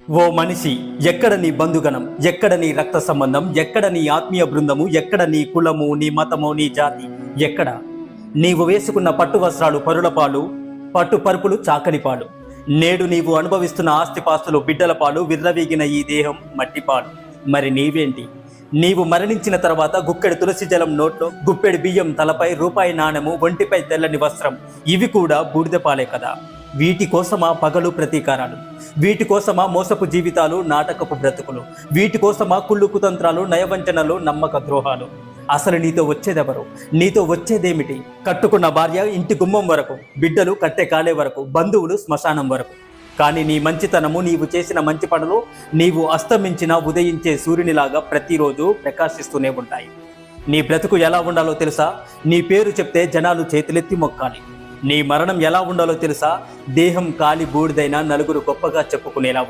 ఓ మనిషి, ఎక్కడ నీ బంధుగణం, ఎక్కడ నీ రక్త సంబంధం, ఎక్కడ నీ ఆత్మీయ బృందము, ఎక్కడ నీ కులము, నీ మతము, నీ జాతి, ఎక్కడ నీవు వేసుకున్న పట్టు వస్త్రాలు పరుల పట్టు పరుపులు చాకలిపాలు, నేడు నీవు అనుభవిస్తున్న ఆస్తిపాస్తులు బిడ్డల పాలు, విర్రవీగిన ఈ దేహం మట్టిపాలు. మరి నీవేంటి? నీవు మరణించిన తర్వాత గుక్కెడు తులసి జలం నోట్లో, గుప్పెడు బియ్యం తలపై, రూపాయి నాణెము ఒంటిపై, తెల్లని వస్త్రం, ఇవి కూడా బూడిదపాలే కదా. వీటి కోసమా పగలు ప్రతీకారాలు? వీటి కోసమా మోసపు జీవితాలు, నాటకపు బ్రతుకులు? వీటి కోసమా కుళ్ళు కుతంత్రాలు, నయవంచనలు, నమ్మక ద్రోహాలు? అసలు నీతో వచ్చేదెవరు? నీతో వచ్చేదేమిటి? కట్టుకున్న భార్య ఇంటి గుమ్మం వరకు, బిడ్డలు కట్టె కాలే వరకు, బంధువులు శ్మశానం వరకు. కానీ నీ మంచితనము, నీవు చేసిన మంచి పనులు నీవు అస్తమించిన ఉదయించే సూర్యునిలాగా ప్రతిరోజు ప్రకాశిస్తూనే ఉంటాయి. నీ బ్రతుకు ఎలా ఉండాలో తెలుసా? నీ పేరు చెప్తే జనాలు చేతులెత్తి మొక్కాలి. నీ మరణం ఎలా ఉండాలో తెలుసా? దేహం కాలి బూడిదైనా నలుగురు గొప్పగా చెప్పుకునేలా ఉండాలి.